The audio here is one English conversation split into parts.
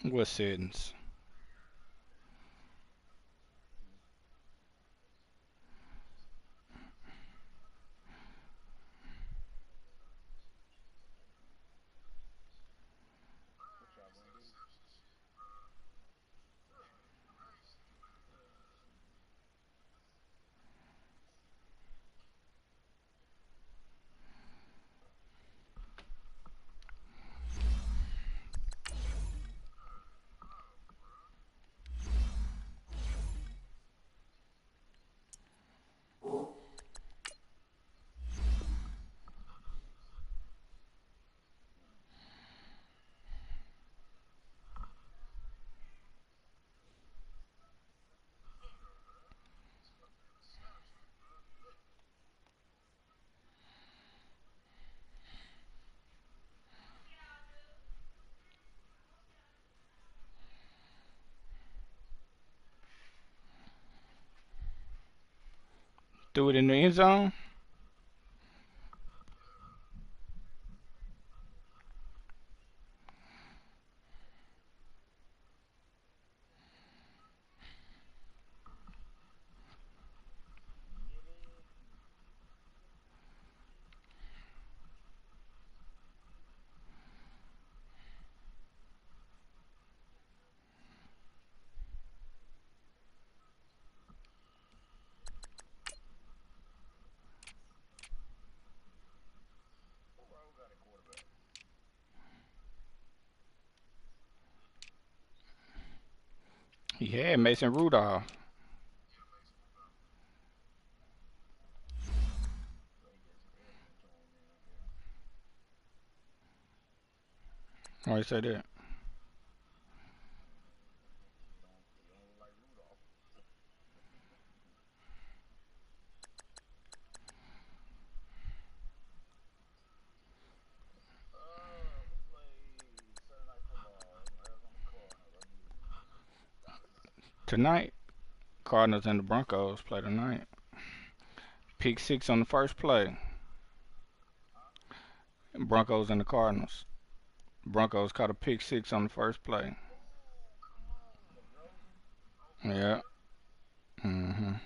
What settings? Do it in the end zone? He had Mason Rudolph. Why you say that? Tonight, Cardinals and the Broncos play tonight. Pick six on the first play. Broncos and the Cardinals. Broncos caught a pick six on the first play. Yeah. Mhm.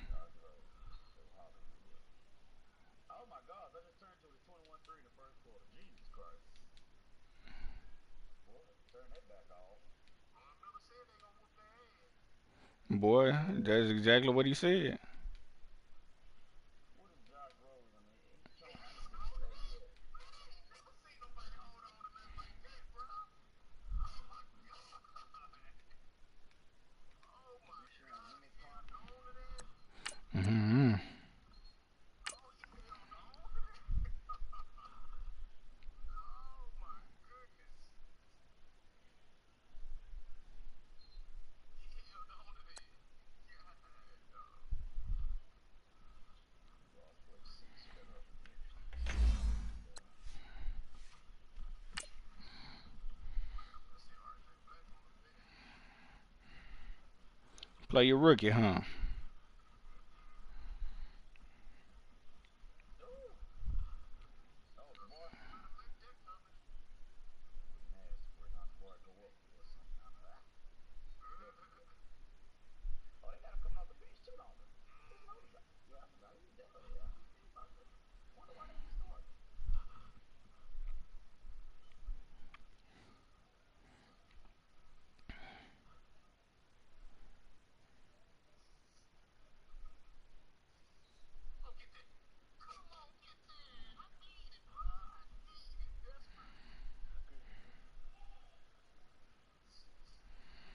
Boy, that's exactly what he said. Mhm. Play your rookie, huh?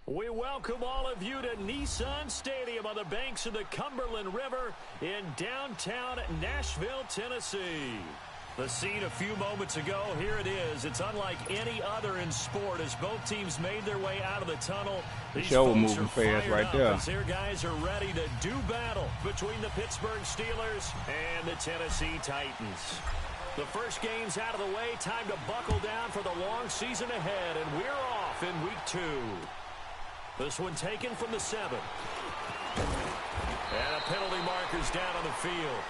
We welcome all of you to Nissan Stadium on the banks of the Cumberland River in downtown Nashville, Tennessee. The scene a few moments ago, here it is. It's unlike any other in sport as both teams made their way out of the tunnel. These Show folks moving are fast fired right up there. as their guys are ready to do battle between the Pittsburgh Steelers and the Tennessee Titans. The first game's out of the way. Time to buckle down for the long season ahead, and we're off in week 2. This one taken from the 7. And a penalty marker's down on the field.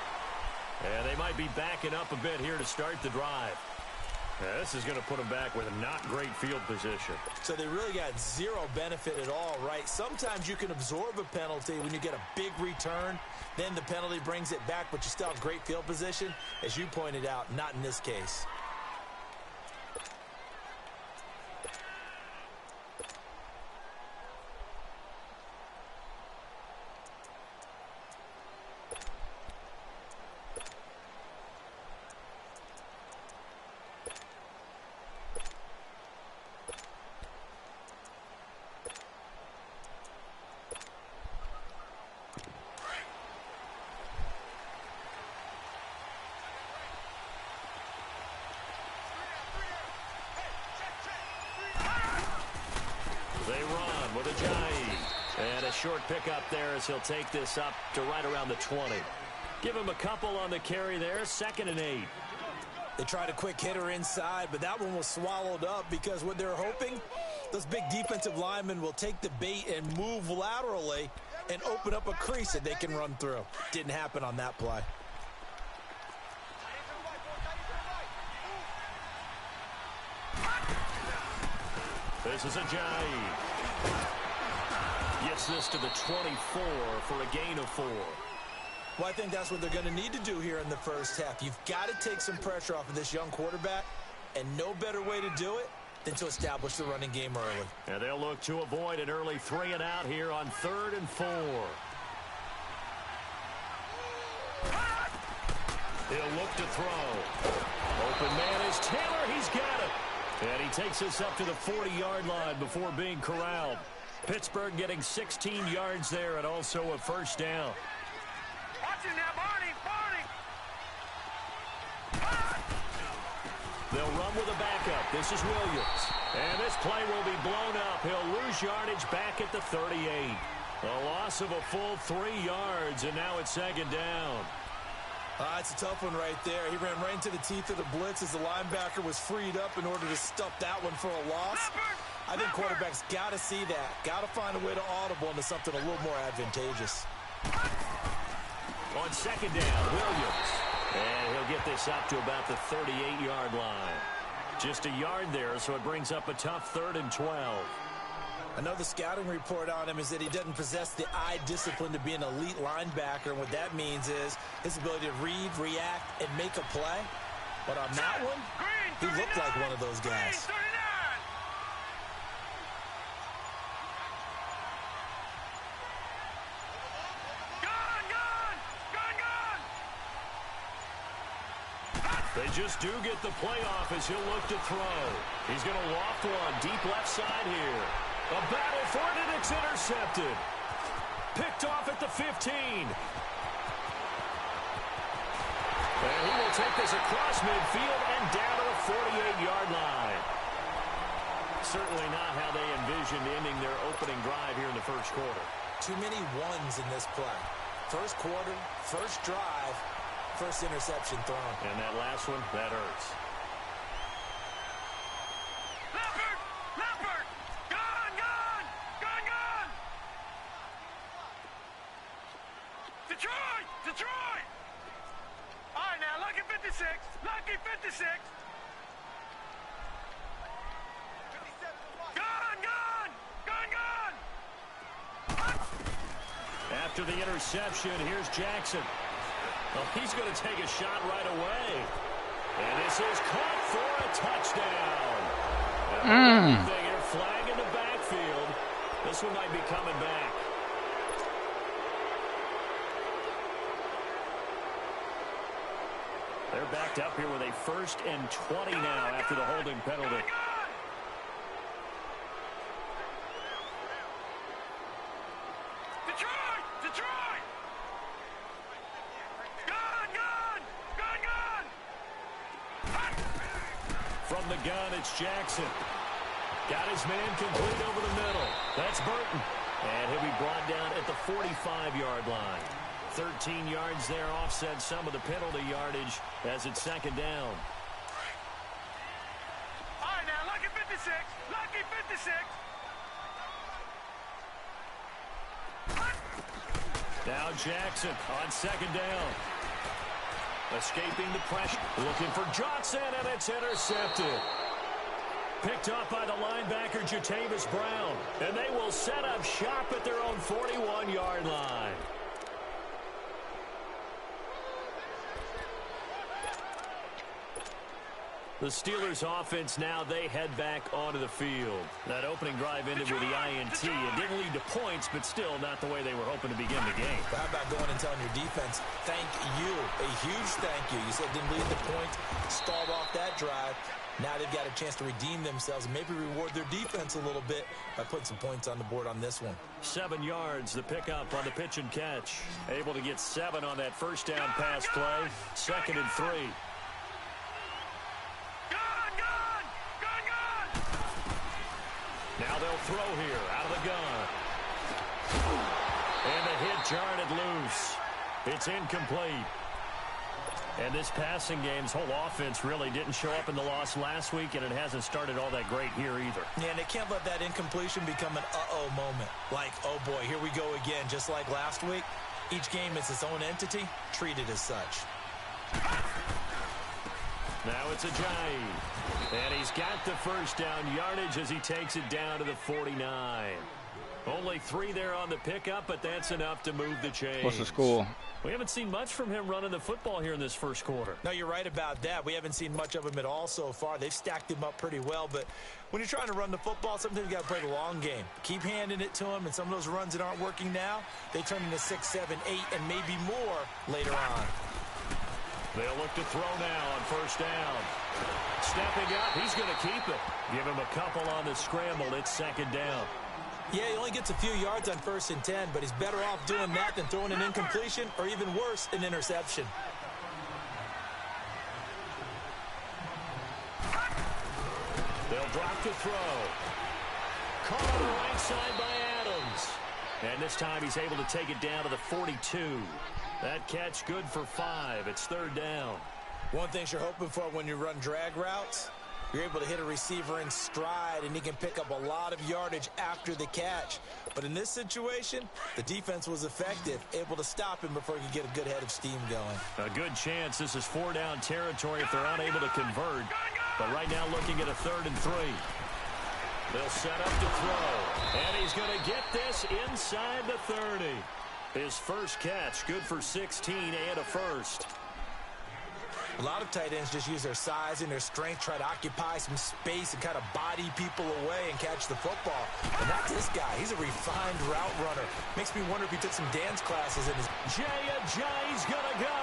And they might be backing up a bit here to start the drive. This is going to put them back with a not great field position. So they really got zero benefit at all, right? Sometimes you can absorb a penalty when you get a big return. Then the penalty brings it back, but you still have great field position. As you pointed out, not in this case. They run with Ajayi. And a short pickup there as he'll take this up to right around the 20. Give him a couple on the carry there. 2nd and 8. They tried a quick hitter inside, but that one was swallowed up because what they're hoping, those big defensive linemen will take the bait and move laterally and open up a crease that they can run through. Didn't happen on that play. This is Ajayi. Gets this to the 24 for a gain of 4. Well, I think that's what they're going to need to do here in the first half. You've got to take some pressure off of this young quarterback, and no better way to do it than to establish the running game early. And they'll look to avoid an early 3 and out here on 3rd and 4. He'll look to throw. Open man is Taylor. He's got it. And he takes us up to the 40-yard line before being corralled. Pittsburgh getting 16 yards there and also a first down. Watch him now, Barney! They'll run with a backup. This is Williams. And this play will be blown up. He'll lose yardage back at the 38. A loss of a full 3 yards, and now it's 2nd down. It's a tough one right there. He ran right into the teeth of the blitz as the linebacker was freed up in order to stop that one for a loss. I think quarterbacks got to see that. Got to find a way to audible into something a little more advantageous. On 2nd down, Williams. And he'll get this up to about the 38-yard line. Just a yard there, so it brings up a tough 3rd and 12. Another scouting report on him is that he doesn't possess the eye discipline to be an elite linebacker. And what that means is his ability to read, react, and make a play. But on that one, he looked like one of those guys. They just do get the play off as he'll look to throw. He's going to loft one deep left side here. A battle for it, and it's intercepted. Picked off at the 15. And he will take this across midfield and down to the 48-yard line. Certainly not how they envisioned ending their opening drive here in the first quarter. Too many ones in this play. First quarter, first drive, first interception thrown. And that last one, that hurts. Leopard! Gone! Detroit! All right, now, lucky 56. Lucky 56. Gone! After the interception, here's Jackson. Well, he's going to take a shot right away. And this is caught for a touchdown. They're flag in the backfield. This one might be coming back. They're backed up here with a 1st and 20 now after the holding penalty. Detroit! Gone! From the gun, it's Jackson. Got his man complete over the middle. That's Burton. And he'll be brought down at the 45-yard line. 13 yards there, offset some of the penalty yardage as it's 2nd down. All right, now, lucky 56. Lucky 56. Now Jackson on 2nd down. Escaping the pressure. Looking for Johnson, and it's intercepted. Picked off by the linebacker, Jatavis Brown. And they will set up shop at their own 41-yard line. The Steelers offense now, they head back onto the field. That opening drive ended with the INT. It didn't lead to points, but still not the way they were hoping to begin the game. But how about going and telling your defense, thank you, a huge thank you. You said didn't lead to points, stalled off that drive. Now they've got a chance to redeem themselves and maybe reward their defense a little bit by putting some points on the board on this one. 7 yards, the pickup on the pitch and catch. Able to get 7 on that first down pass play. 2nd and 3. Now they'll throw here out of the gun. And the hit jarred it loose. It's incomplete. And this passing game's whole offense really didn't show up in the loss last week, and it hasn't started all that great here either. Yeah, and they can't let that incompletion become an uh-oh moment. Like, oh boy, here we go again, just like last week. Each game is its own entity, treated as such. Now it's Ajayi. And he's got the first down yardage as he takes it down to the 49. Only 3 there on the pickup, but that's enough to move the chains. What's the score? We haven't seen much from him running the football here in this first quarter. No, you're right about that. We haven't seen much of him at all so far. They've stacked him up pretty well, but when you're trying to run the football, sometimes you got to play the long game. Keep handing it to him, and some of those runs that aren't working now, they turn into 6, 7, 8, and maybe more later on. They'll look to throw now on first down. Stepping up, he's going to keep it. Give him a couple on the scramble. It's 2nd down. Yeah, he only gets a few yards on 1st and 10, but he's better off doing that than throwing an incompletion or even worse, an interception. They'll drop to throw. Caught on the right side by Adams. And this time he's able to take it down to the 42. That catch good for 5. It's 3rd down. One thing you're hoping for when you run drag routes, you're able to hit a receiver in stride, and he can pick up a lot of yardage after the catch. But in this situation, the defense was effective, able to stop him before he could get a good head of steam going. A good chance this is 4-down territory if they're unable to convert. But right now looking at a 3rd and 3. They'll set up to throw. And he's going to get this inside the 30. His first catch, good for 16 and a first. A lot of tight ends just use their size and their strength, try to occupy some space and kind of body people away and catch the football. But not this guy. He's a refined route runner. Makes me wonder if he took some dance classes in his... Jay's gonna go.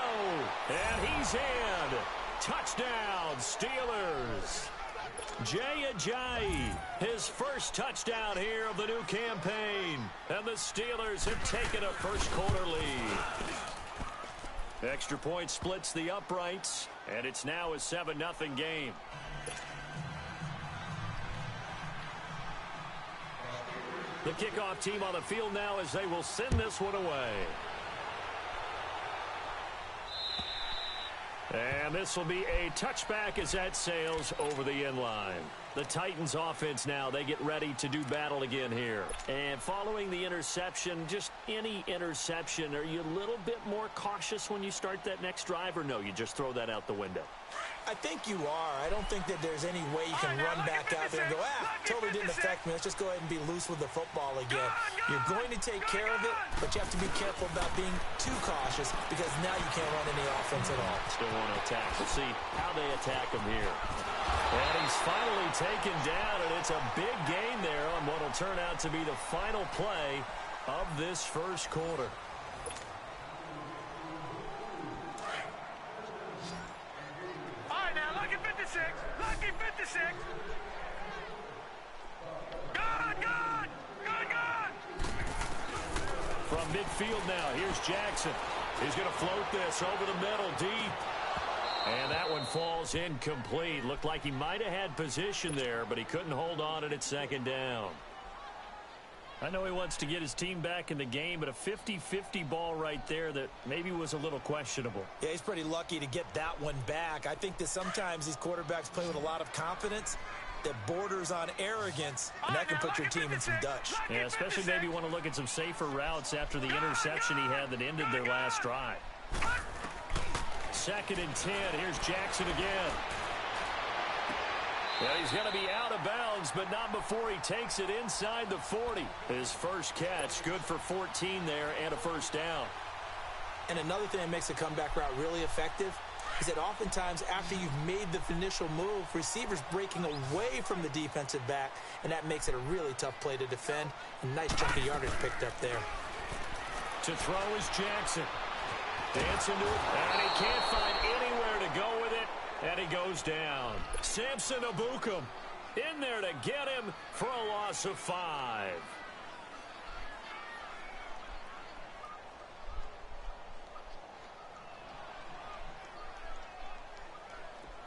And he's in. Touchdown, Steelers. Ajayi, his first touchdown here of the new campaign. And the Steelers have taken a first quarter lead. Extra point splits the uprights, and it's now a 7-0 game. The kickoff team on the field now as they will send this one away. And this will be a touchback as that sails over the end line. The Titans offense now, they get ready to do battle again here. And following the interception, just any interception, are you a little bit more cautious when you start that next drive, or no, you just throw that out the window? I think you are. I don't think that there's any way you can run back out there and go, totally didn't affect me. Let's just go ahead and be loose with the football again. You're going to take care of it, but you have to be careful about being too cautious because now you can't run any offense at all. Still want to attack. We'll see how they attack him here. And he's finally taken down, and it's a big gain there on what will turn out to be the final play of this first quarter. Lucky 56. Lucky 56. Gone. From midfield now, here's Jackson. He's going to float this over the middle deep. And that one falls incomplete. Looked like he might have had position there, but he couldn't hold on at 2nd down. I know he wants to get his team back in the game, but a 50-50 ball right there that maybe was a little questionable. Yeah, he's pretty lucky to get that one back. I think that sometimes these quarterbacks play with a lot of confidence that borders on arrogance, and that can put your team in some Dutch. Yeah, especially maybe want to look at some safer routes after the interception he had that ended their last drive. 2nd and 10. Here's Jackson again. And he's going to be out of bounds, but not before he takes it inside the 40. His first catch, good for 14 there and a first down. And another thing that makes a comeback route really effective is that oftentimes after you've made the initial move, receivers breaking away from the defensive back, and that makes it a really tough play to defend. A nice chunk of yardage picked up there. To throw is Jackson. Dancing to it, and he can't find anywhere to go with it, and he goes down. Samson Abukum in there to get him for a loss of 5.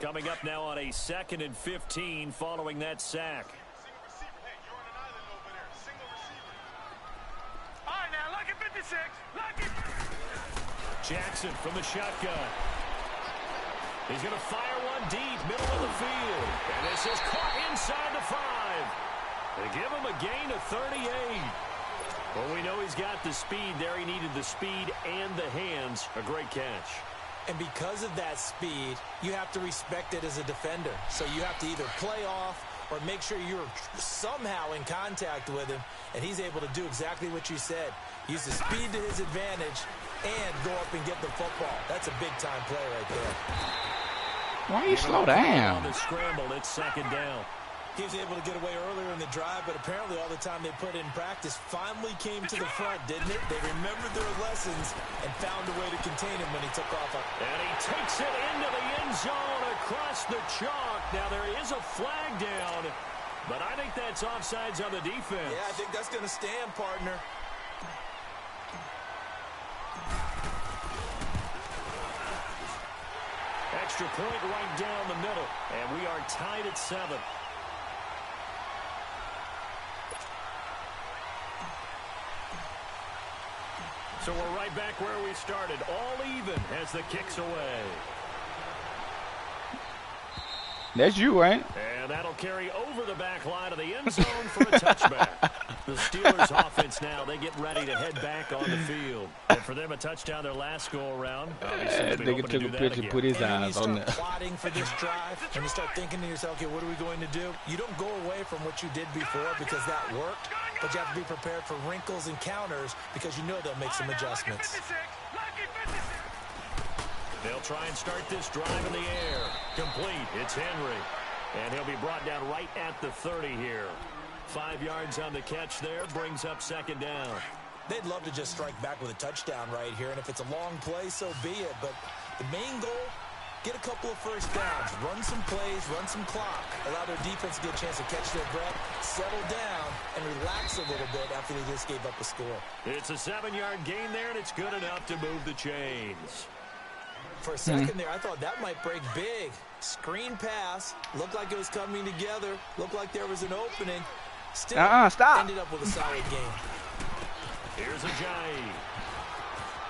Coming up now on a 2nd and 15 following that sack. Single receiver. Hey, you're on an island over there. Single receiver. All right, now, look at 56. Look at... Jackson from the shotgun. He's going to fire one deep, middle of the field. And this is caught inside the 5. They give him a gain of 38. Well, we know he's got the speed there. He needed the speed and the hands. A great catch. And because of that speed, you have to respect it as a defender. So you have to either play off or make sure you're somehow in contact with him. And he's able to do exactly what you said. Use the speed to his advantage and go up and get the football. That's a big-time play right there. Why you slow down? On the scramble, it's 2nd down. He was able to get away earlier in the drive, but apparently all the time they put in practice finally came to the front, didn't it? They remembered their lessons and found a way to contain him when he took off. And he takes it into the end zone across the chalk. Now there is a flag down, but I think that's offsides on the defense. Yeah, I think that's going to stand, partner. Extra point right down the middle, and we are tied at 7. So we're right back where we started, all even as the kick's away. That's you, ain't it? And that'll carry over the back line of the end zone for a touchback. The Steelers offense now, they get ready to head back on the field. And for them, a touchdown their last go-around. Nigga took a picture and put his eyes on that. Plotting for this drive, and you start thinking to yourself, okay, what are we going to do? You don't go away from what you did before because that worked, but you have to be prepared for wrinkles and counters because you know they'll make some adjustments. They'll try and start this drive in the air. Complete. It's Henry. And he'll be brought down right at the 30 here. 5 yards on the catch there. Brings up 2nd down. They'd love to just strike back with a touchdown right here. And if it's a long play, so be it. But the main goal, get a couple of first downs. Run some plays, run some clock. Allow their defense to get a chance to catch their breath, settle down, and relax a little bit after they just gave up a score. It's a 7-yard gain there, and it's good enough to move the chains. For a second there, I thought that might break big. Screen pass. Looked like it was coming together. Looked like there was an opening. Still stop. Ended up with a solid game. Here's Ajayi.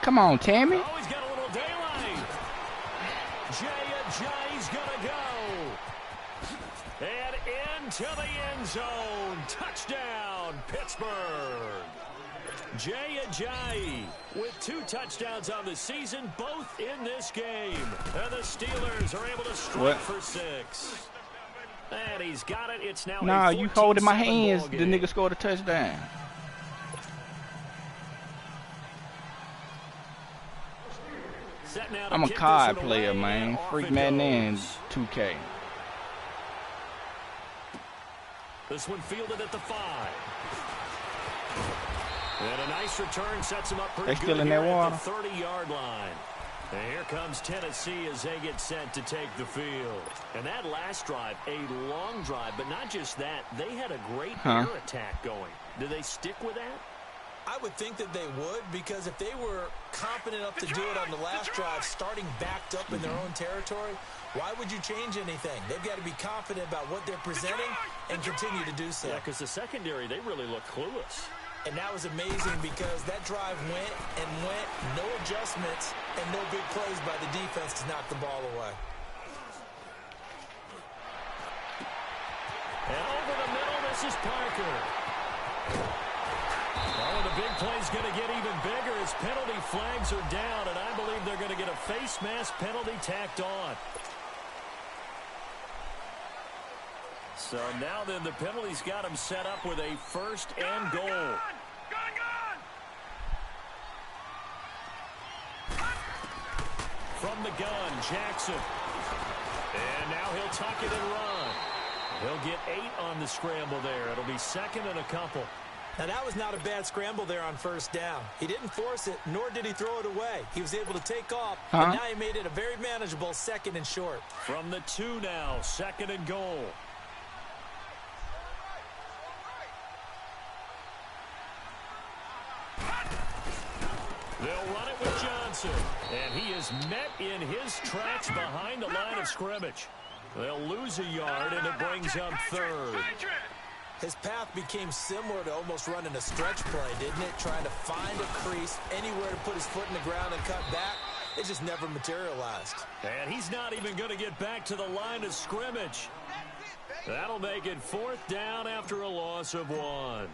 Come on, Tammy. Oh, he's got a little daylight. Ajayi's going to go. And into the end zone. Touchdown, Pittsburgh. Ajayi with 2 touchdowns on the season, both in this game. And the Steelers are able to strike for 6. And he's got it. It's now Nah, you holding my hands. The game. nigga scored a touchdown. I'm a COD player, man. Freak Madden and 2K. This one fielded at the 5. And a nice return sets him up pretty They good still in that water. at the 30-yard line. And here comes Tennessee as they get set to take the field. And that last drive, a long drive, but not just that. They had a great air attack going. Do they stick with that? I would think that they would, because if they were confident enough to do it on the last drive, starting backed up in their own territory, why would you change anything? They've got to be confident about what they're presenting and continue to do so. Yeah, because the secondary, they really look clueless. And that was amazing because that drive went and went, no adjustments, and no big plays by the defense to knock the ball away. And over the middle, this is Parker. Oh, and the big play's going to get even bigger as penalty flags are down, and I believe they're going to get a face mask penalty tacked on. So now then the penalty's got him set up with a first and goal. Gun! From the gun, Jackson. And now he'll tuck it and run. He'll get 8 on the scramble there. It'll be second and a couple. Now, that was not a bad scramble there on first down. He didn't force it, nor did he throw it away. He was able to take off, and now he made it a very manageable second and short. From the 2 now, second and goal. They'll run it with Johnson, and he is met in his tracks behind the line of scrimmage. They'll lose a yard, and it brings up third. His path became similar to almost running a stretch play, didn't it? Trying to find a crease, anywhere to put his foot in the ground and cut back. It just never materialized. And he's not even going to get back to the line of scrimmage. That'll make it 4th down after a loss of 1.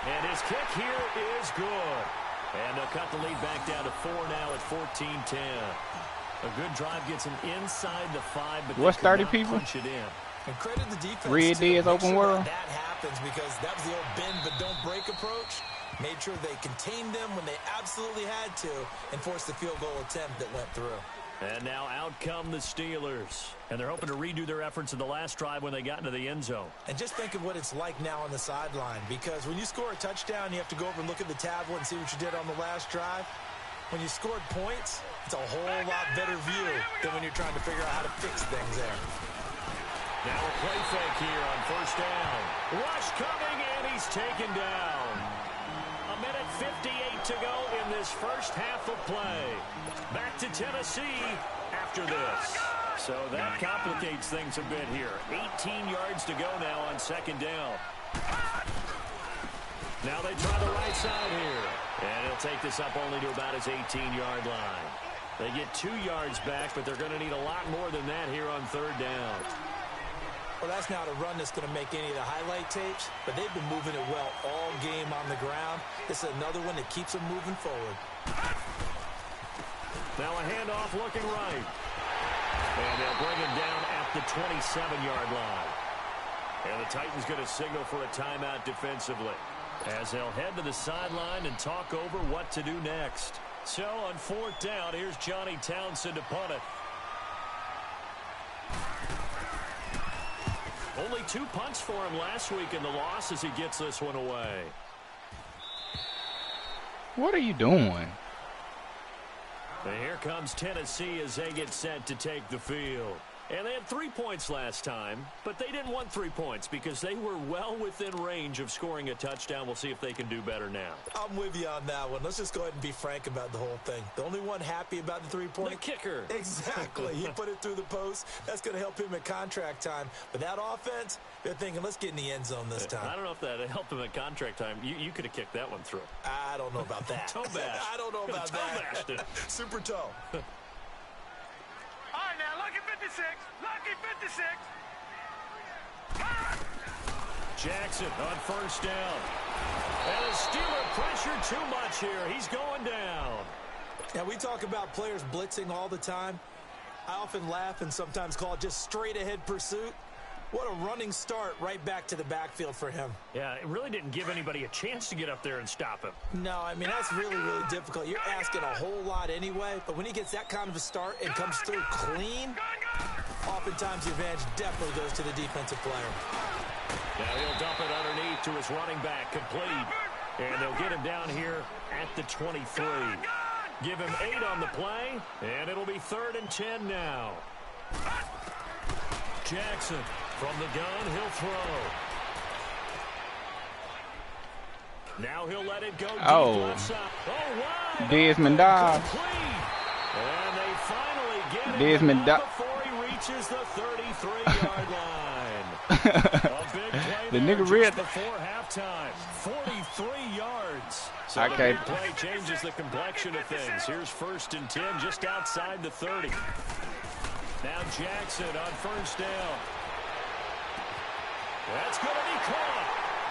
And his kick here is good. And they'll cut the lead back down to 4 now at 14-10. A good drive gets him inside the 5, but what's 30 people? Punch it in. And credit the defense. Red D is open world. That happens because that was the old bend but don't break approach. Made sure they contained them when they absolutely had to and forced the field goal attempt that went through. And now out come the Steelers. And they're hoping to redo their efforts in the last drive when they got into the end zone. And just think of what it's like now on the sideline, because when you score a touchdown, you have to go over and look at the tablet and see what you did on the last drive. When you scored points, it's a whole lot better view than when you're trying to figure out how to fix things there. Now a play fake here on first down. Rush coming, and he's taken down. A minute 58 to go in this first half of play. Back to Tennessee after this. So that complicates things a bit here. 18 yards to go now on second down. Now they try the right side here. And he'll take this up only to about his 18-yard line. They get 2 yards back, but they're going to need a lot more than that here on third down. Well, that's not a run that's going to make any of the highlight tapes, but they've been moving it well all game on the ground. This is another one that keeps them moving forward. Now a handoff looking right. And they'll bring him down at the 27-yard line. And the Titans going to signal for a timeout defensively, as they'll head to the sideline and talk over what to do next. So on fourth down, here's Johnny Townsend to punt it. Only 2 punts for him last week in the loss as he gets this one away. What are you doing? And here comes Tennessee as they get set to take the field. And they had 3 points last time, but they didn't want 3 points because they were well within range of scoring a touchdown. We'll see if they can do better now. I'm with you on that one. Let's just go ahead and be frank about the whole thing. The only one happy about the 3-point. The kicker. Exactly. He put it through the post. That's going to help him at contract time. But that offense, they're thinking, let's get in the end zone this time. I don't know if that helped him at contract time. You could have kicked that one through. I don't know about that. Toe bash. I don't know about that. Toe bashed it. Super toe. All right, now, lucky 56. Lucky 56. Jackson on first down. And the Steeler pressure too much here. He's going down. Now, we talk about players blitzing all the time. I often laugh and sometimes call it just straight-ahead pursuit. What a running start right back to the backfield for him. Yeah, it really didn't give anybody a chance to get up there and stop him. No, I mean, that's really, really difficult. You're asking a whole lot anyway, but when he gets that kind of a start and comes through clean, oftentimes the advantage definitely goes to the defensive player. Now he'll dump it underneath to his running back, complete. And they'll get him down here at the 23. Give him 8 on the play, and it'll be 3rd and 10 now. Jackson from the gun, he'll throw. Now he'll let it go deep left side. Oh, wide. Desmond Dobbs. And they finally get him Desmond before he reaches the 33-yard line. A big play The there nigga just read before halftime. 43 yards. So I the can't- big play changes the complexion of things. Here's 1st and 10 just outside the 30. Now Jackson on first down. That's going to be caught.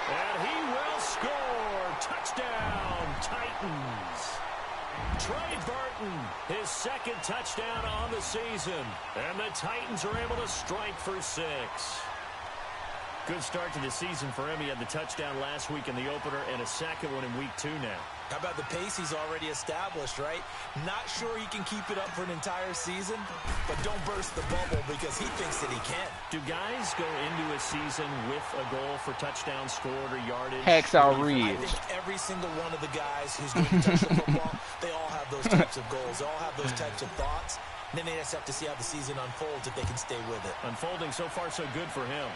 And he will score. Touchdown, Titans. Trey Burton, his second touchdown on the season. And the Titans are able to strike for 6. Good start to the season for him. He had the touchdown last week in the opener and a second one in week 2 now. How about the pace he's already established, right? Not sure he can keep it up for an entire season, but don't burst the bubble because he thinks that he can. Do guys go into a season with a goal for touchdowns scored or yardage? Hacksaw I Ridge. think every single one of the guys who's going to touch the football, they all have those types of goals. They all have those types of thoughts. And then they just have to see how the season unfolds if they can stay with it. Unfolding so far so good for him.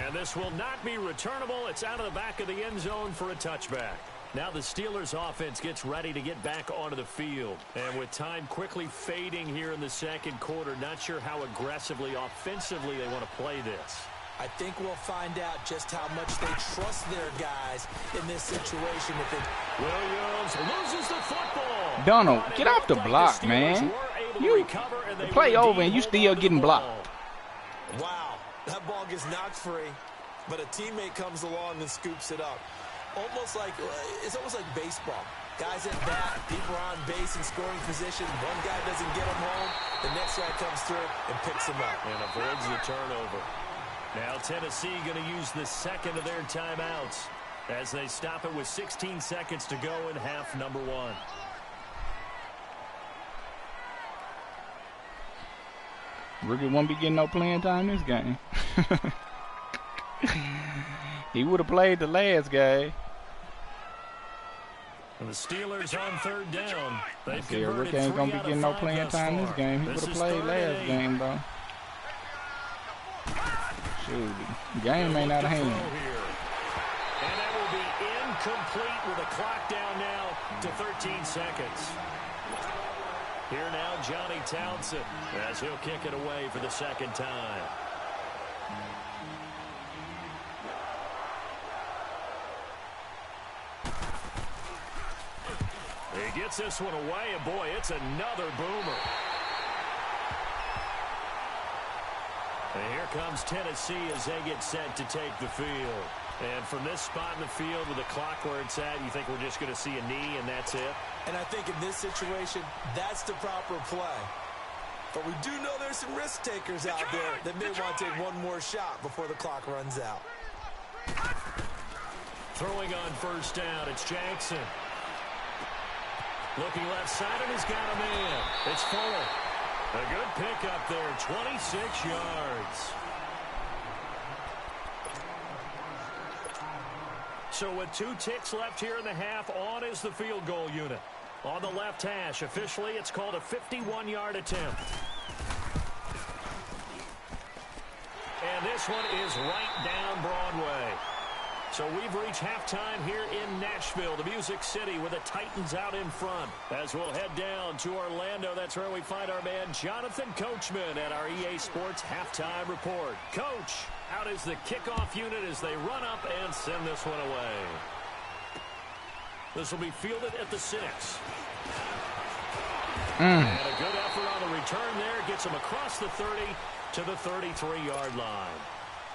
And this will not be returnable. It's out of the back of the end zone for a touchback. Now the Steelers offense gets ready to get back onto the field. And with time quickly fading here in the second quarter, not sure how aggressively, offensively they want to play this. I think we'll find out just how much they trust their guys in this situation. Williams loses the football. Donald, get off the block, man. The play over and you still getting blocked. Wow. That ball gets knocked free, but a teammate comes along and scoops it up. It's almost like baseball. Guys at bat, people are on base in scoring position. One guy doesn't get him home. The next guy comes through and picks him up. And avoids the turnover. Now Tennessee going to use the second of their timeouts as they stop it with 16 seconds to go in half number 1. Rookie won't be getting no playing time this game. He would have played the last game. And the Steelers on third down. Yeah, Rookie ain't going to be getting no playing time this game. He would have played last game, though. Shoot, the game ain't out of hand. And that will be incomplete with a clock down now to 13 seconds. Here now, Johnny Townsend, as he'll kick it away for the second time. He gets this one away, and boy, it's another boomer. And here comes Tennessee as they get set to take the field. And from this spot in the field with the clock where it's at, you think we're just going to see a knee and that's it? And I think in this situation, that's the proper play. But we do know there's some risk takers out there that may want to take one more shot before the clock runs out. Throwing on first down, it's Jackson. Looking left side, and he's got a man. It's Fuller. A good pickup there, 26 yards. So with 2 ticks left here in the half, on is the field goal unit. On the left hash, officially it's called a 51-yard attempt. And this one is right down Broadway. So we've reached halftime here in Nashville, the Music City, with the Titans out in front. As we'll head down to Orlando, that's where we find our man Jonathan Coachman at our EA Sports Halftime Report. Coach, out is the kickoff unit as they run up and send this one away. This will be fielded at the 6. And a good effort on the return there. Gets them across the 30 to the 33-yard line.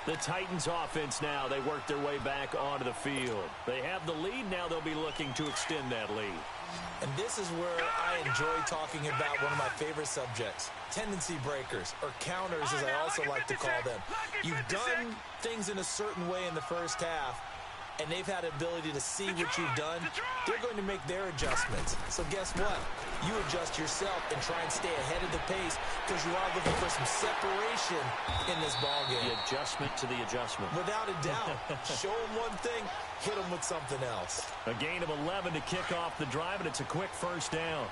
The Titans offense now, they work their way back onto the field. They have the lead. Now they'll be looking to extend that lead. And this is where I enjoy talking about one of my favorite subjects, tendency breakers, or counters as I also like to call them. You've done things in a certain way in the first half, and they've had the ability to see what you've done. They're going to make their adjustments. So guess what? You adjust yourself and try and stay ahead of the pace because you are looking for some separation in this ballgame. The adjustment to the adjustment. Without a doubt. Show them one thing, hit them with something else. A gain of 11 to kick off the drive, and it's a quick first down.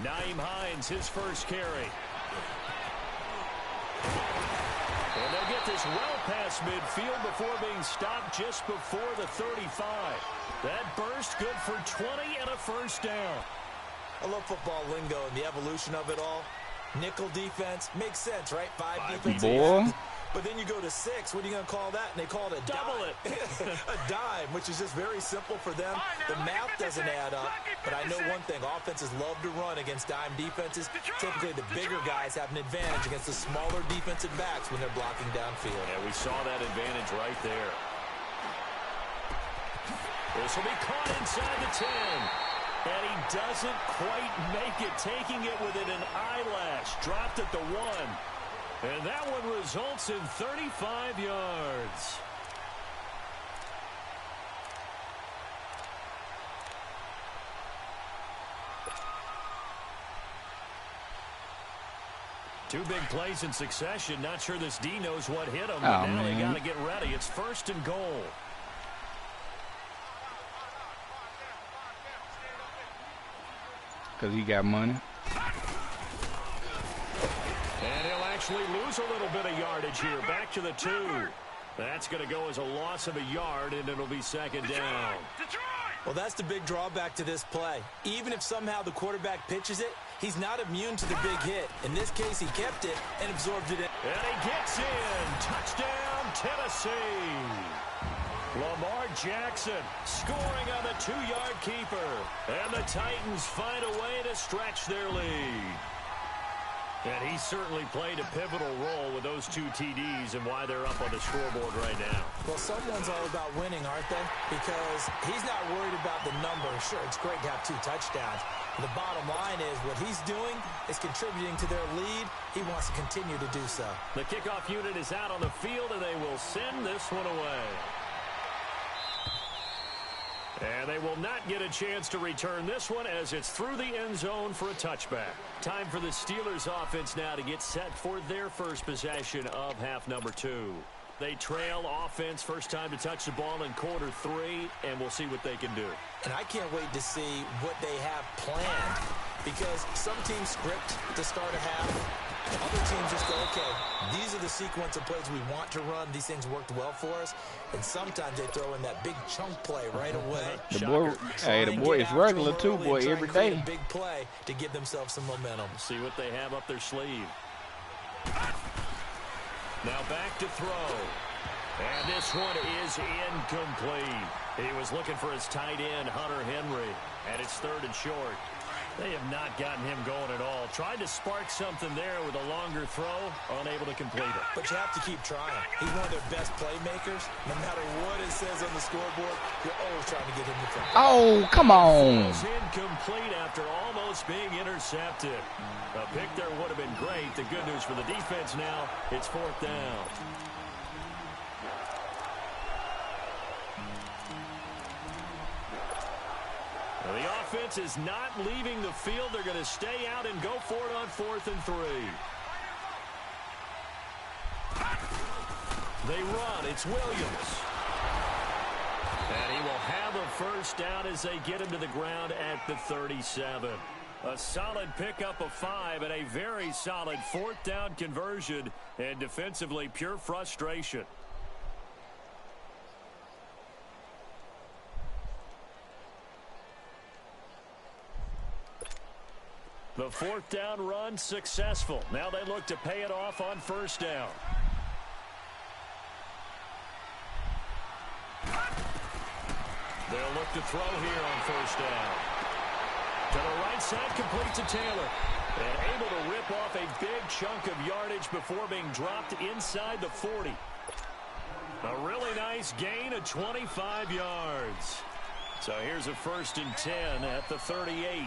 Nyheim Hines, his first carry. And they'll get this well past midfield before being stopped just before the 35. That burst good for 20 and a first down. I love football lingo and the evolution of it all. Nickel defense makes sense, right? 5 defensive boy. But then you go to 6. What are you going to call that? And they call it a Double dime. A dime, which is just very simple for them. The math doesn't add up. But I know one thing. Offenses love to run against dime defenses. Typically, the bigger guys have an advantage against the smaller defensive backs when they're blocking downfield. Yeah, we saw that advantage right there. This will be caught inside the 10. And he doesn't quite make it, taking it within an eyelash. Dropped at the 1. And that one results in 35 yards. Two big plays in succession. Not sure this D knows what hit him. But now they got to get ready. It's 1st and goal. Because he got money. And he'll actually lose a little bit of yardage here. Back to the 2. That's going to go as a loss of a yard, and it'll be 2nd down. Well, that's the big drawback to this play. Even if somehow the quarterback pitches it, he's not immune to the big hit. In this case, he kept it and absorbed it in. And he gets in. Touchdown, Tennessee. Lamar Jackson scoring on the 2-yard keeper. And the Titans find a way to stretch their lead. And he certainly played a pivotal role with those 2 TDs and why they're up on the scoreboard right now. Well, someone's all about winning, aren't they? Because he's not worried about the number. Sure, it's great to have 2 touchdowns. The bottom line is what he's doing is contributing to their lead. He wants to continue to do so. The kickoff unit is out on the field, and they will send this one away. And they will not get a chance to return this one as it's through the end zone for a touchback. Time for the Steelers offense now to get set for their first possession of half number 2. They trail offense, first time to touch the ball in quarter 3, and we'll see what they can do. And I can't wait to see what they have planned, because some teams script to start a half. Other teams just go, okay, these are the sequence of plays we want to run. These things worked well for us. And sometimes they throw in that big chunk play right away. The boy is regular too, boy, every day. Big play to give themselves some momentum. See what they have up their sleeve. Now back to throw. And this one is incomplete. He was looking for his tight end, Hunter Henry. And it's 3rd and short. They have not gotten him going at all. Tried to spark something there with a longer throw, unable to complete it. But you have to keep trying. He's one of their best playmakers. No matter what it says on the scoreboard, you're always trying to get him the front. Oh, come on. It's incomplete after almost being intercepted. A pick there would have been great. The good news for the defense now, it's 4th down. The offense is not leaving the field. They're going to stay out and go for it on 4th and 3. They run. It's Williams. And he will have a first down as they get him to the ground at the 37. A solid pickup of 5 and a very solid 4th down conversion. And defensively, pure frustration. The 4th down run successful. Now they look to pay it off on 1st down. They'll look to throw here on 1st down. To the right side, complete to Taylor. And able to rip off a big chunk of yardage before being dropped inside the 40. A really nice gain of 25 yards. So here's a 1st and 10 at the 38.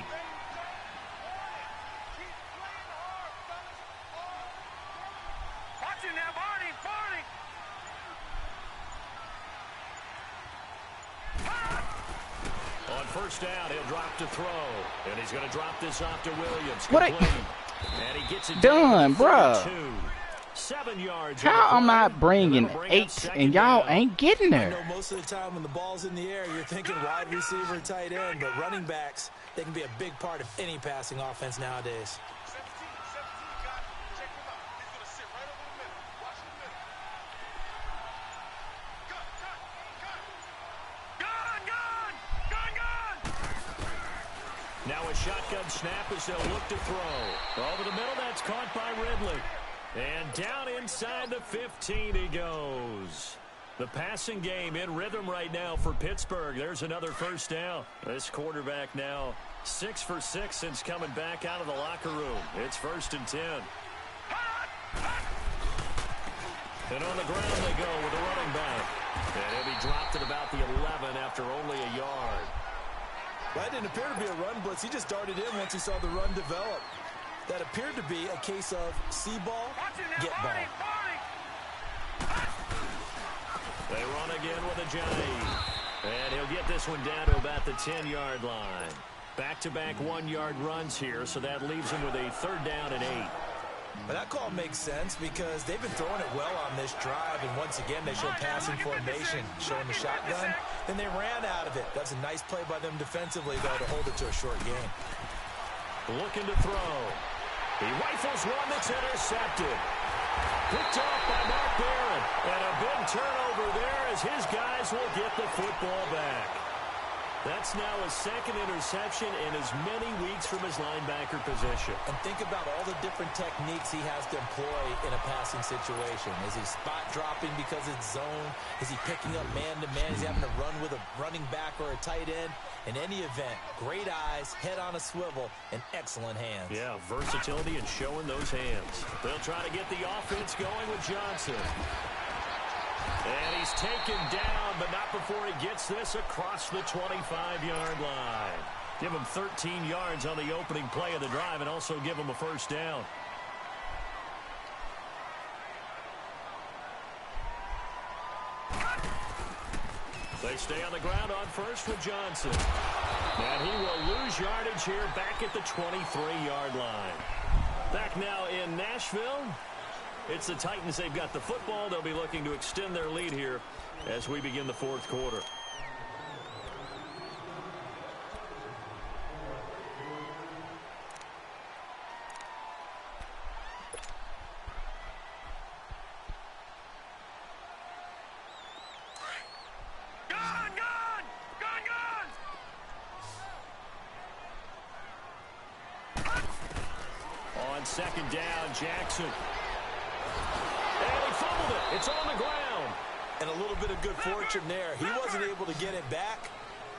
On 1st down, he'll drop to throw. And he's going to drop this off to Williams. What and he gets it done, bruh. 7 yards. How am I bringing 8 and y'all ain't getting I there? know most of the time when the ball's in the air, you're thinking wide receiver, tight end, but running backs, they can be a big part of any passing offense nowadays. Now a shotgun snap as they'll look to throw. Over the middle, that's caught by Ridley. And down inside the 15 he goes. The passing game in rhythm right now for Pittsburgh. There's another first down. This quarterback now 6 for 6 since coming back out of the locker room. It's 1st and 10. And on the ground they go with a running back. And he'll be dropped at about the 11 after only a yard. That didn't appear to be a run blitz. He just darted in once he saw the run develop. That appeared to be a case of see ball, get ball. They run again with a Johnny. And he'll get this one down to about the 10-yard line. Back-to-back 1-yard runs here, so that leaves him with a 3rd down and 8. But that call makes sense because they've been throwing it well on this drive, and once again they showed passing formation, showing the shotgun. Then they ran out of it. That's a nice play by them defensively, though, to hold it to a short game. Looking to throw. He rifles one that's intercepted. Picked off by Mark Barron. And a big turnover there as his guys will get the football back. That's now his 2nd interception in as many weeks from his linebacker position. And think about all the different techniques he has to employ in a passing situation. Is he spot dropping because it's zone? Is he picking up man-to-man? Is he having to run with a running back or a tight end? In any event, great eyes, head on a swivel, and excellent hands. Yeah, versatility and showing those hands. They'll try to get the offense going with Johnson. And he's taken down, but not before he gets this across the 25-yard line. Give him 13 yards on the opening play of the drive and also give him a 1st down. They stay on the ground on first with Johnson. And he will lose yardage here back at the 23-yard line. Back now in Nashville. It's the Titans. They've got the football. They'll be looking to extend their lead here as we begin the 4th quarter. On 2nd down, Jackson. And he fumbled it. It's on the ground. And a little bit of good fortune there. He wasn't able to get it back,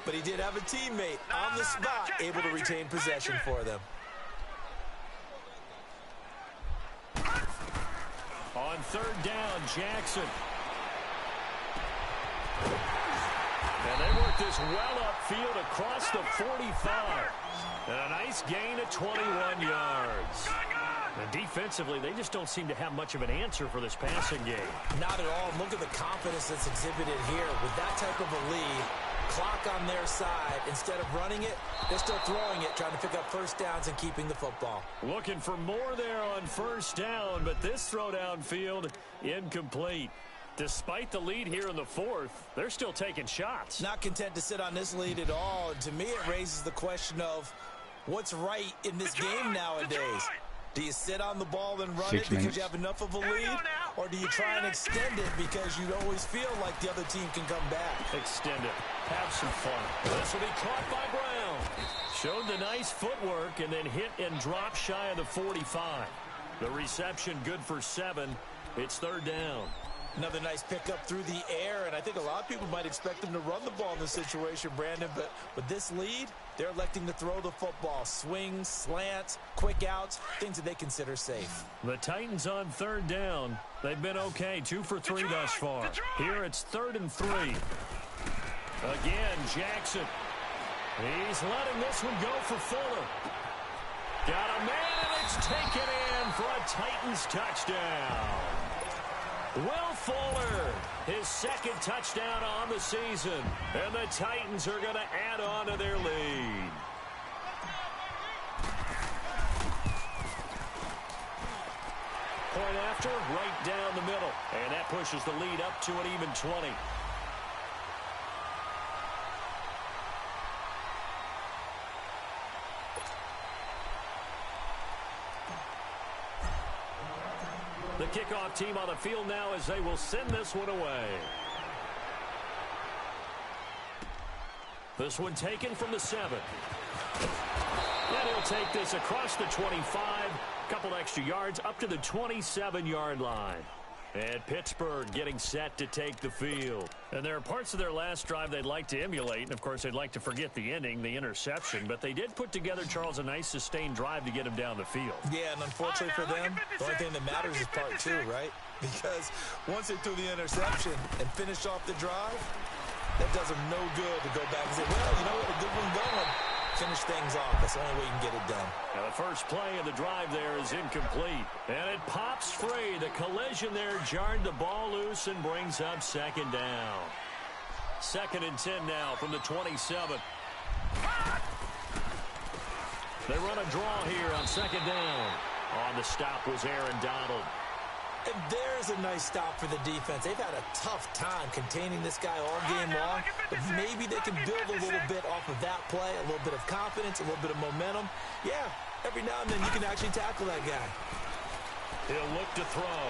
but he did have a teammate on the spot able to retain possession for them. On 3rd down, Jackson. And they work this well upfield across the 45. And a nice gain of 21 yards. And defensively, they just don't seem to have much of an answer for this passing game. Not at all. Look at the confidence that's exhibited here. With that type of a lead, clock on their side, instead of running it, they're still throwing it, trying to pick up 1st downs and keeping the football. Looking for more there on 1st down, but this throw downfield incomplete. Despite the lead here in the 4th, they're still taking shots. Not content to sit on this lead at all. And to me, it raises the question of what's right in this game nowadays. Do you sit on the ball and run it because you have enough of a lead? Or do you try and extend it because you always feel like the other team can come back? Extend it. Have some fun. This will be caught by Brown. Showed the nice footwork and then hit and drop shy of the 45. The reception good for 7. It's 3rd down. Another nice pickup through the air, and I think a lot of people might expect them to run the ball in this situation, Brandon, but with this lead, they're electing to throw the football. Swings, slants, quick outs, things that they consider safe. The Titans on 3rd down. They've been okay, 2 for 3 thus far. Here it's 3rd and 3. Again, Jackson. He's letting this one go for Fuller. Got a man, and it's taken in for a Titans touchdown. Will Fuller, his 2nd touchdown on the season. And the Titans are going to add on to their lead. Point after, right down the middle. And that pushes the lead up to an even 20. The kickoff team on the field now as they will send this one away. This one taken from the 7. And he'll They'll take this across the 25, a couple extra yards up to the 27-yard line. And Pittsburgh getting set to take the field. And there are parts of their last drive they'd like to emulate. And, of course, they'd like to forget the ending, the interception. But they did put together, Charles, a nice sustained drive to get him down the field. Yeah, and unfortunately for them, the only thing that matters is part two, right? Because once they threw the interception and finished off the drive, that does them no good to go back and say, well, you know what, a good one going. Finish things off. That's the only way you can get it done. Now the first play of the drive there is incomplete. And it pops free. The collision there jarred the ball loose and brings up second down. 2nd and 10 now from the 27. They run a draw here on 2nd down. On the stop was Aaron Donald. And there's a nice stop for the defense. They've had a tough time containing this guy all game long, but maybe they can build a little bit off of that play, a little bit of confidence, a little bit of momentum. Yeah, every now and then you can actually tackle that guy. He'll look to throw.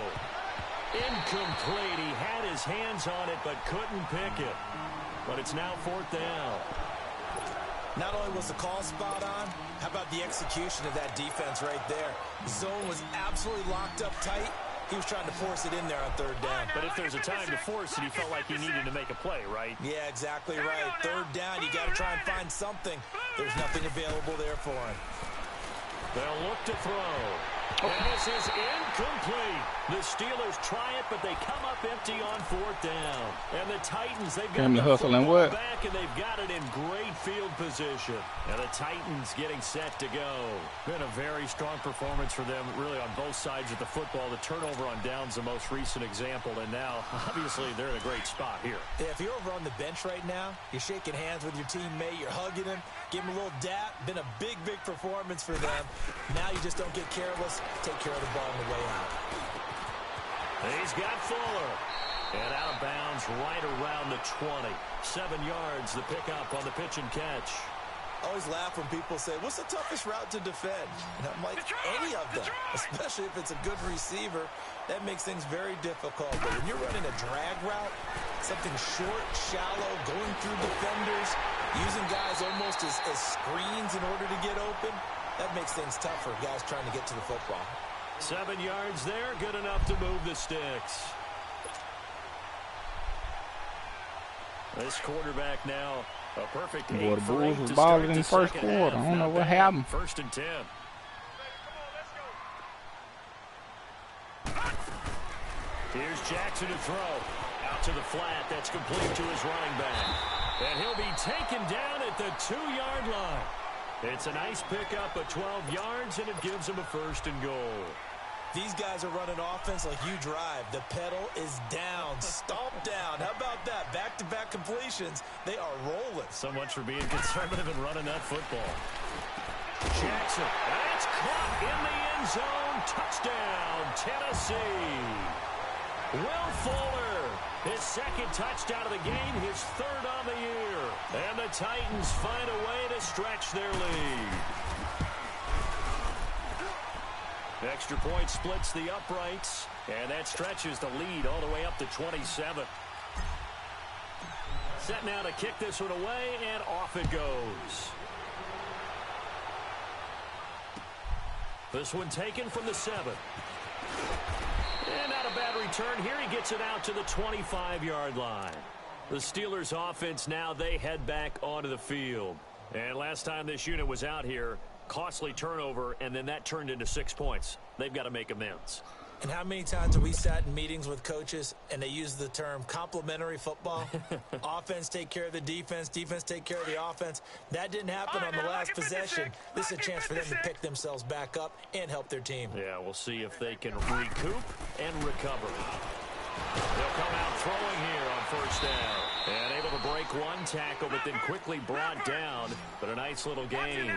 Incomplete. He had his hands on it, but couldn't pick it. But it's now 4th down. Not only was the call spot on, how about the execution of that defense right there? The zone was absolutely locked up tight. He was trying to force it in there on 3rd down. But if there's a time to force it, he felt like he needed to make a play, right? Yeah, exactly right. 3rd down, you got to try and find something. There's nothing available there for him. They'll look to throw. And this is incomplete. The Steelers try it, but they come up empty on 4th down. And the Titans, they've got the hustle and what? back, and they've got it in great field position. And the Titans getting set to go. Been a very strong performance for them, really, on both sides of the football. The turnover on downs, the most recent example. And now, obviously, they're in a great spot here. Yeah, if you're over on the bench right now, you're shaking hands with your teammate, you're hugging him, give him a little dap. Been a big, big performance for them. Now you just don't get careless. Take care of the ball on the way out. He's got Fuller. And out of bounds right around the 20. 7 yards, the pickup on the pitch and catch. I always laugh when people say, what's the toughest route to defend? And I'm like, any of them, especially if it's a good receiver. That makes things very difficult. But when you're running a drag route, something short, shallow, going through defenders, using guys almost as screens in order to get open, that makes things tough for guys trying to get to the football. 7 yards there, good enough to move the sticks. This quarterback now, a perfect 8 Boy, the for 8 Bulls was to balling start in the the first second quarter. half. I don't know Not what bad. happened. 1st and 10. Here's Jackson to throw. Out to the flat. That's complete to his running back. And he'll be taken down at the 2-yard line. It's a nice pickup of 12 yards, and it gives him a 1st and goal. These guys are running offense like you drive. The pedal is down, stomp down. How about that? Back-to-back completions. They are rolling. So much for being conservative and running that football. Jackson, that's caught in the end zone. Touchdown, Tennessee. Will Fuller, his 2nd touchdown of the game, his 3rd on the year. And the Titans find a way to stretch their lead. Extra point splits the uprights, and that stretches the lead all the way up to 27. Set now to kick this one away, and off it goes. This one taken from the 7. And not a bad return here. He gets it out to the 25-yard line. The Steelers offense now, they head back onto the field. And last time this unit was out here, costly turnover, and then that turned into 6 points. They've got to make amends. And how many times have we sat in meetings with coaches and they use the term complementary football? Offense take care of the defense, defense take care of the offense. That didn't happen on the last possession. This is a chance for them to pick themselves back up and help their team. Yeah, we'll see if they can recoup and recover. They'll come out throwing here on 1st down. And able to break one tackle, but then quickly brought down. But a nice little gain.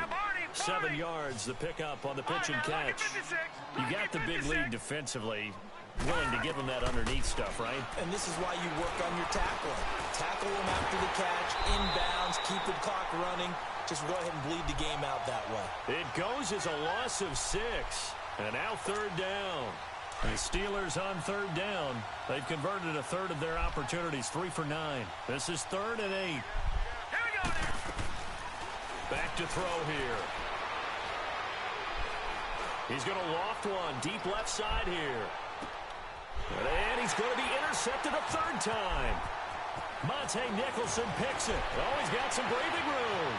7 yards, the pickup on the pitch and catch. You got the big lead defensively. Willing to give them that underneath stuff, right? And this is why you work on your tackling. Tackle them after the catch, inbounds, keep the clock running. Just go ahead and bleed the game out that way. It goes as a loss of 6. And now 3rd down. The Steelers on 3rd down. They've converted a 1/3 of their opportunities, 3 for 9. This is 3rd and 8. Here we go now. Back to throw here. He's going to loft one deep left side here. And he's going to be intercepted a third time. Monte Nicholson picks it. Oh, he's got some breathing room.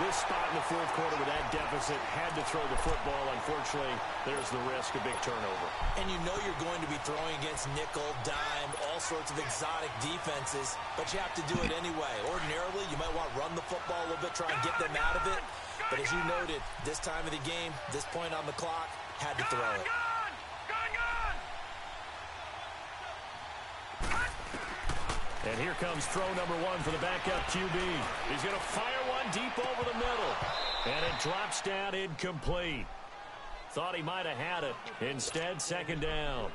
This spot in the fourth quarter with that deficit had to throw the football. Unfortunately, there's the risk of big turnover. And you know you're going to be throwing against nickel, dime, all sorts of exotic defenses, but you have to do it anyway. Ordinarily, you might want to run the football a little bit, try and get them out of it. But as you noted, this time of the game, this point on the clock, had to throw it. And here comes throw number one for the backup QB. He's going to fire one deep over the middle. And it drops down incomplete. Thought he might have had it. Instead, second down.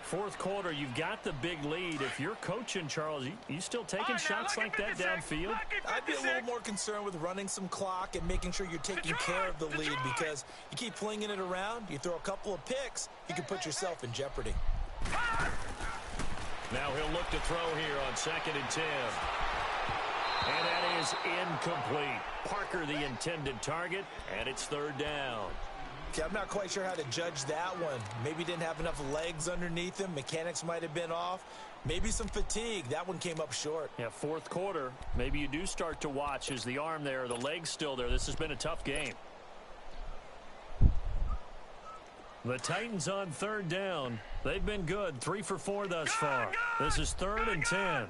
Fourth quarter, you've got the big lead. If you're coaching, Charles, you still taking shots like that downfield? I'd be a little more concerned with running some clock and making sure you're taking care of the lead, because you keep flinging it around, you throw a couple of picks, you can put yourself in jeopardy. Now he'll look to throw here on 2nd and 10. And that is incomplete. Parker the intended target, and it's third down. Okay, I'm not quite sure how to judge that one. Maybe didn't have enough legs underneath him. Mechanics might have been off. Maybe some fatigue. That one came up short. Yeah, fourth quarter, maybe you do start to watch. Is the arm there, the leg's still there? This has been a tough game. The Titans on third down. They've been good, 3 for 4 thus far. This is 3rd and 10.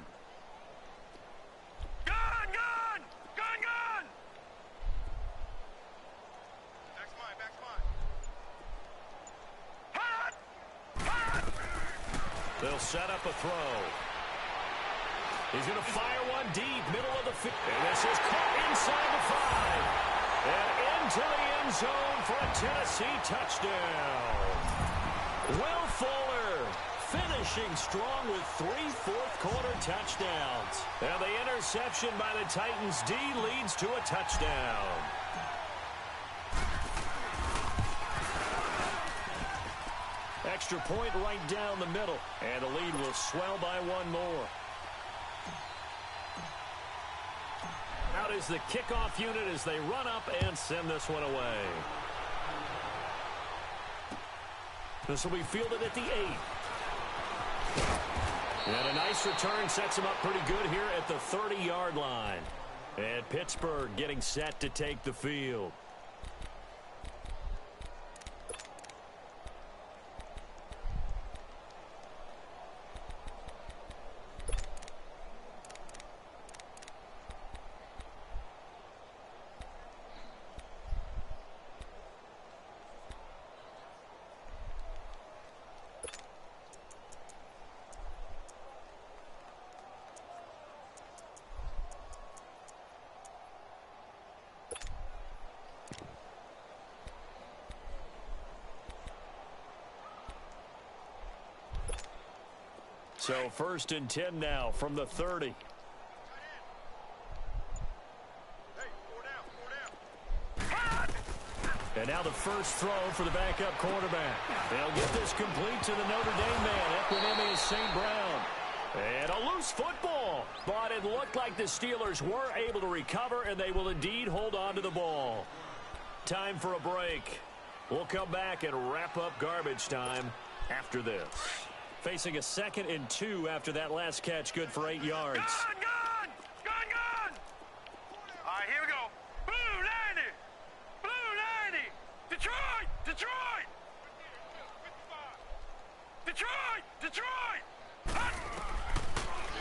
They'll set up a throw. He's going to fire one deep, middle of the field. And this is caught inside the 5. And into the end zone for a Tennessee touchdown. Will Fuller finishing strong with 3 fourth-quarter touchdowns. And the interception by the Titans D leads to a touchdown. Extra point right down the middle. And the lead will swell by 1 more. Out is the kickoff unit as they run up and send this one away. This will be fielded at the 8. And a nice return sets him up pretty good here at the 30-yard line. And Pittsburgh getting set to take the field. So 1st and 10 now from the 30. And now the first throw for the backup quarterback. They'll get this complete to the Notre Dame man. Equanimous St. Brown. And a loose football. But it looked like the Steelers were able to recover, and they will indeed hold on to the ball. Time for a break. We'll come back and wrap up garbage time after this. Facing a 2nd and 2 after that last catch, good for 8 yards. Gun! All right, here we go. Blue 90! Blue 90! Detroit!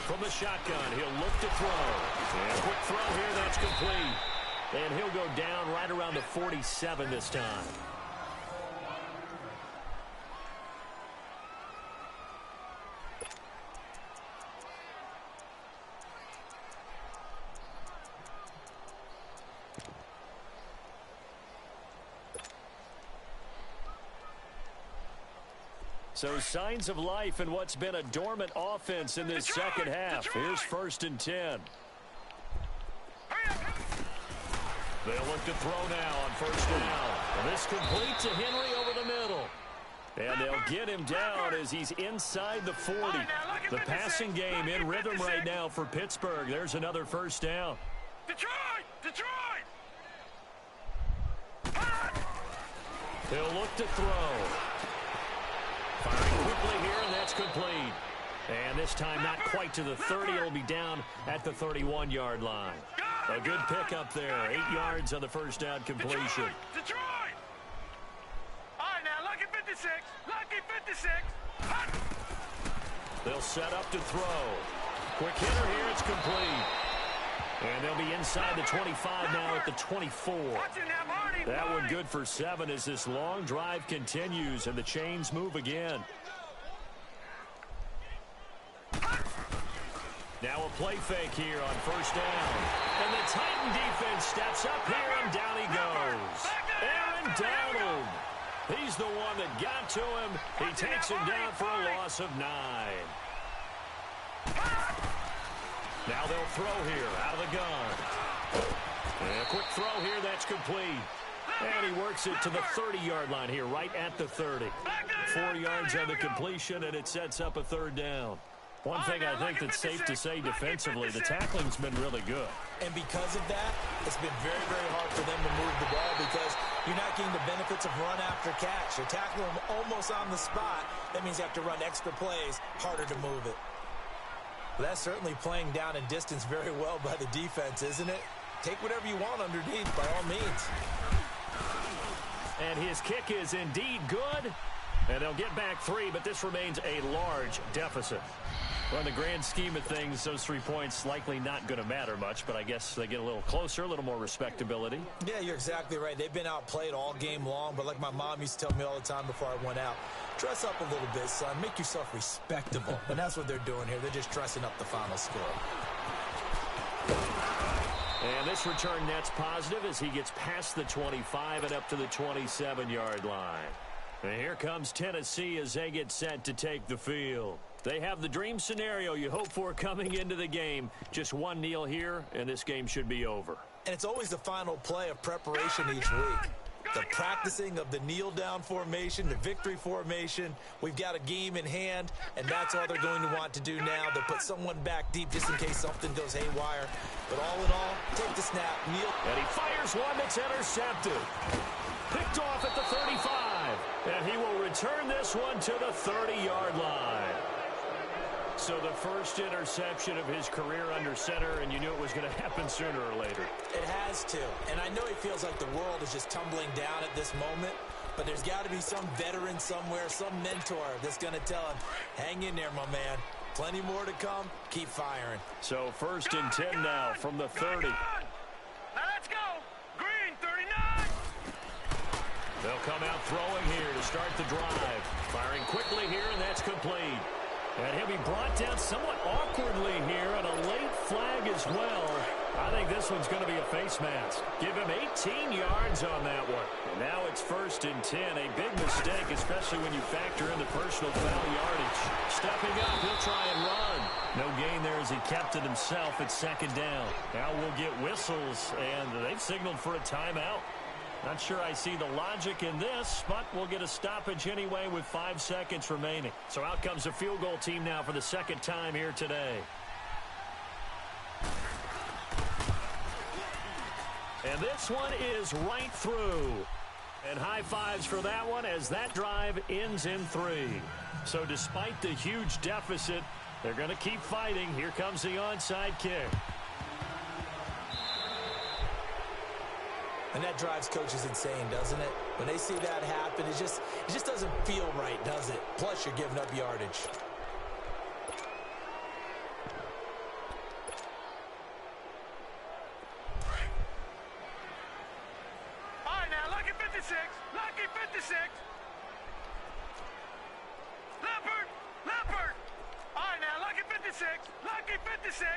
From the shotgun, he'll look to throw. And a quick throw here, that's complete. And he'll go down right around the 47 this time. So signs of life in what's been a dormant offense in this second half. Here's 1st and 10. They'll look to throw now on 1st down. And this complete to Henry over the middle. And they'll get him down as he's inside the 40. The passing game in rhythm right now for Pittsburgh. There's another 1st down. Detroit! He'll look to throw. Firing quickly here, and that's complete. And this time not quite to the 30. It'll be down at the 31-yard line. A good pickup there. 8 yards on the first down completion. Detroit! All right, now, lucky 56. Lucky 56. Hot. They'll set up to throw. Quick hitter here. It's complete. And they'll be inside the 25 now at the 24. That one good for 7 as this long drive continues and the chains move again. Now a play fake here on first down. And the Titan defense steps up here, and down he goes. Aaron Donald. He's the one that got to him. He takes him down for a loss of 9. Now they'll throw here out of the gun. And a quick throw here, that's complete. And he works it to the 30-yard line here, right at the 30. 4 yards on the completion, and it sets up a third down. One thing I think that's safe to say defensively, the tackling's been really good. And because of that, it's been very, very hard for them to move the ball because you're not getting the benefits of run after catch. You're tackling them almost on the spot. That means you have to run extra plays, harder to move it. But that's certainly playing down in distance very well by the defense, isn't it? Take whatever you want underneath, by all means. And his kick is indeed good. And they'll get back 3, but this remains a large deficit. Well, in the grand scheme of things, those 3 points likely not going to matter much, but I guess they get a little closer, a little more respectability. Yeah, you're exactly right. They've been outplayed all game long, but like my mom used to tell me all the time before I went out, dress up a little bit, son. Make yourself respectable. And that's what they're doing here. They're just dressing up the final score. And this return net's positive as he gets past the 25 and up to the 27-yard line. And here comes Tennessee as they get set to take the field. They have the dream scenario you hope for coming into the game. Just one kneel here, and this game should be over. And it's always the final play of preparation each week. The practicing of the kneel-down formation, the victory formation. We've got a game in hand, and that's all they're going to want to do now. They'll put someone back deep just in case something goes haywire. But all in all, take the snap, kneel. And he fires one that's intercepted. Picked off at the 35. And he will return this one to the 30-yard line. So the first interception of his career under center, and you knew it was going to happen sooner or later. It has to. And I know he feels like the world is just tumbling down at this moment, but there's got to be some veteran somewhere, some mentor that's going to tell him, hang in there, my man. Plenty more to come. Keep firing. So first and 10 now from the 30. Now let's go. Green, 39. They'll come out throwing here to start the drive. Firing quickly here, and that's complete. And he'll be brought down somewhat awkwardly here, and a late flag as well. I think this one's going to be a face mask. Give him 18 yards on that one. And now it's first and 10. A big mistake, especially when you factor in the personal foul yardage. Stepping up, he'll try and run. No gain there as he kept it himself at second down. Now we'll get whistles, and they've signaled for a timeout. Not sure I see the logic in this, but we'll get a stoppage anyway with 5 seconds remaining. So out comes a field goal team now for the second time here today. And this one is right through. And high fives for that one as that drive ends in 3. So despite the huge deficit, they're going to keep fighting. Here comes the onside kick. And that drives coaches insane, doesn't it? When they see that happen, it just doesn't feel right, does it? Plus, you're giving up yardage. All right, now, lucky 56. Lucky 56. Leopard. All right, now, lucky 56. Lucky 56.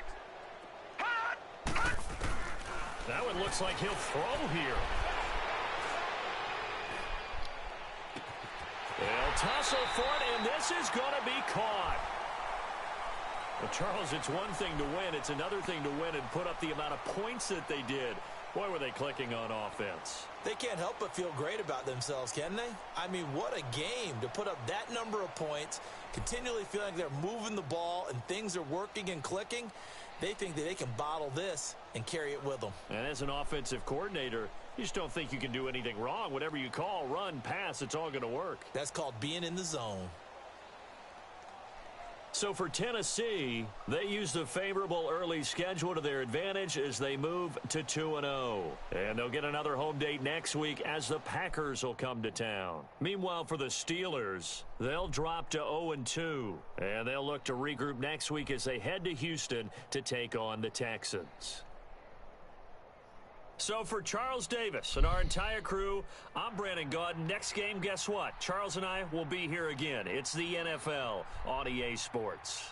Hot. That one looks like he'll throw here. They'll tussle for it, and this is going to be caught. Well, Charles, it's one thing to win. It's another thing to win and put up the amount of points that they did. Boy, were they clicking on offense. They can't help but feel great about themselves, can they? I mean, what a game to put up that number of points, continually feeling like they're moving the ball and things are working and clicking. They think that they can bottle this and carry it with them. And as an offensive coordinator, You just don't think you can do anything wrong. Whatever you call, run, pass, it's all going to work. That's called being in the zone. So for Tennessee, they used a favorable early schedule to their advantage as they move to 2-0. And they'll get another home date next week as the Packers will come to town. Meanwhile, for the Steelers, they'll drop to 0-2. And they'll look to regroup next week as they head to Houston to take on the Texans. So for Charles Davis and our entire crew, I'm Brandon Gaudin. Next game, guess what? Charles and I will be here again. It's the NFL on EA Sports.